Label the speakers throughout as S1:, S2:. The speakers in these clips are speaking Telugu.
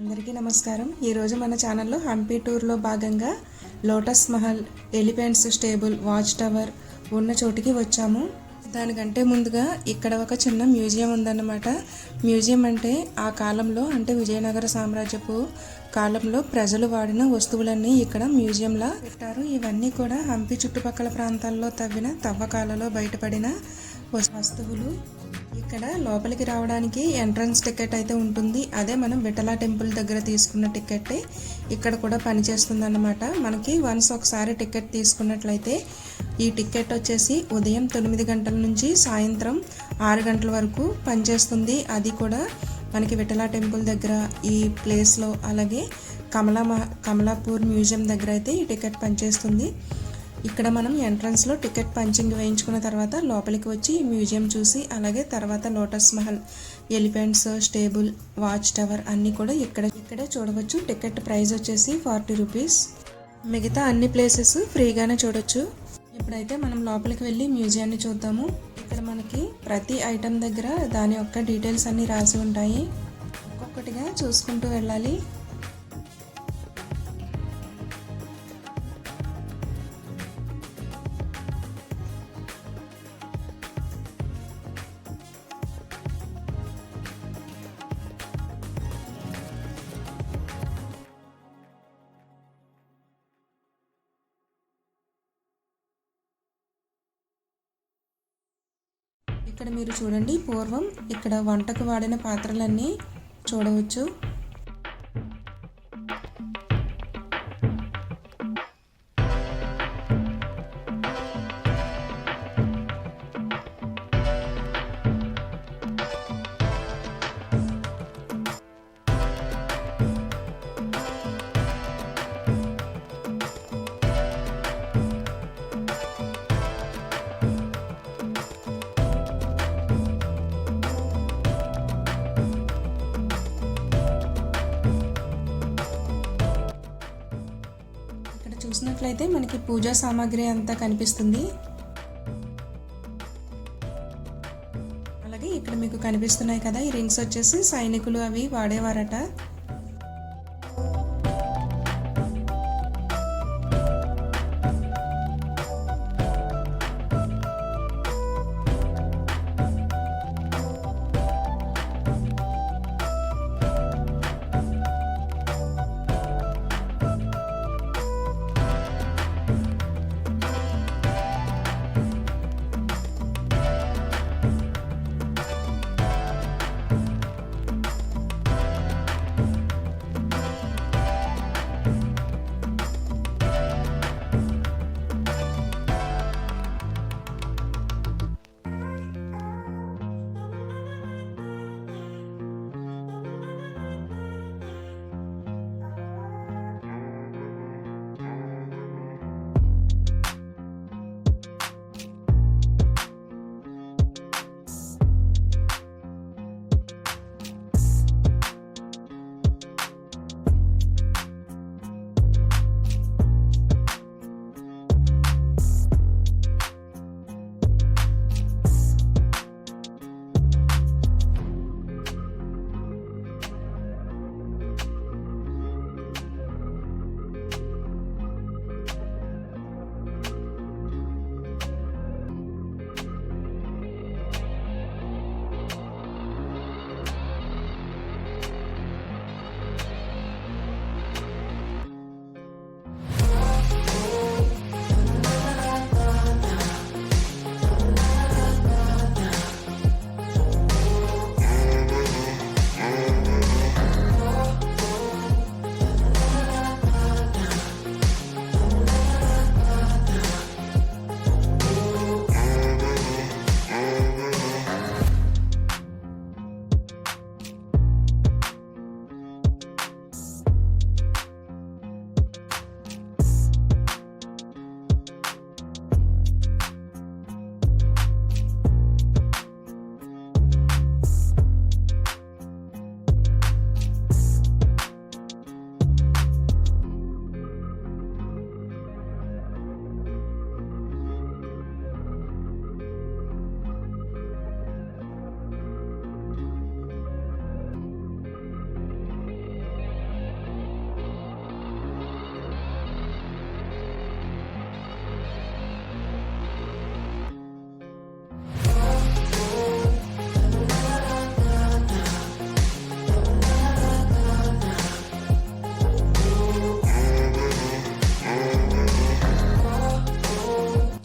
S1: అందరికీ నమస్కారం. ఈరోజు మన ఛానల్లో హంపి టూర్లో భాగంగా lotus Mahal, elephants stable, watch tower ఉన్న చోటికి వచ్చాము. దానికంటే ముందుగా ఇక్కడ ఒక చిన్న మ్యూజియం ఉందన్నమాట. మ్యూజియం అంటే ఆ కాలంలో, అంటే విజయనగర సామ్రాజ్యపు కాలంలో ప్రజలు వాడిన వస్తువులన్నీ ఇక్కడ మ్యూజియంలా పెట్టారు. ఇవన్నీ కూడా హంపి చుట్టుపక్కల ప్రాంతాల్లో తవ్విన తవ్వకాలలో బయటపడిన వస్తువులు. ఇక్కడ లోపలికి రావడానికి ఎంట్రన్స్ టికెట్ అయితే ఉంటుంది. అదే మనం విఠలా టెంపుల్ దగ్గర తీసుకున్న టికెట్టే ఇక్కడ కూడా పనిచేస్తుంది అన్నమాట. మనకి వన్స్ ఒకసారి టికెట్ తీసుకున్నట్లయితే ఈ టికెట్ వచ్చేసి ఉదయం 9 గంటల నుంచి సాయంత్రం 6 గంటల వరకు పనిచేస్తుంది. అది కూడా మనకి విఠలా టెంపుల్ దగ్గర ఈ ప్లేస్లో, అలాగే కమలాపూర్ మ్యూజియం దగ్గర అయితే ఈ టికెట్ పనిచేస్తుంది. ఇక్కడ మనం ఎంట్రన్స్లో టికెట్ పంచింగ్ వేయించుకున్న తర్వాత లోపలికి వచ్చి మ్యూజియం చూసి, అలాగే తర్వాత lotus Mahal, elephants stable, watch tower అన్నీ కూడా ఇక్కడే చూడవచ్చు. టికెట్ ప్రైస్ వచ్చేసి 40 రూపీస్. మిగతా అన్ని ప్లేసెస్ ఫ్రీగానే చూడొచ్చు. ఇప్పుడైతే మనం లోపలికి వెళ్ళి మ్యూజియాన్ని చూద్దాము. ఇక్కడ మనకి ప్రతి ఐటెం దగ్గర దాని యొక్క డీటెయిల్స్ అన్నీ రాసి ఉంటాయి. ఒక్కొక్కటిగా చూసుకుంటూ వెళ్ళాలి. ఇక్కడ మీరు చూడండి, పూర్వం ఇక్కడ వంటకు వాడిన పాత్రలన్నీ చూడవచ్చు. చూసినట్లయితే మనకి పూజా సామాగ్రి అంతా కనిపిస్తుంది. అలాగే ఇక్కడ మీకు కనిపిస్తున్నాయి కదా, ఈ రింగ్స్ వచ్చేసి సైనికులు అవి వాడేవారట.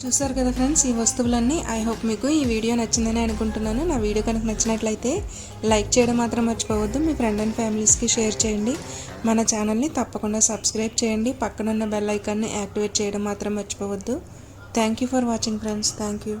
S1: చూసారు కదా ఫ్రెండ్స్, ఈ వస్తువులన్నీ. ఐ హోప్ మీకు ఈ వీడియో నచ్చిందని అనుకుంటున్నాను. నా వీడియో కనుక నచ్చినట్లయితే లైక్ చేయడం మాత్రం మర్చిపోవద్దు. మీ ఫ్రెండ్ అండ్ ఫ్యామిలీస్కి షేర్ చేయండి. మన ఛానల్ని తప్పకుండా సబ్స్క్రైబ్ చేయండి. పక్కనున్న బెల్ ఐకాన్ని యాక్టివేట్ చేయడం మాత్రం మర్చిపోవద్దు. Thank you for watching friends. Thank you.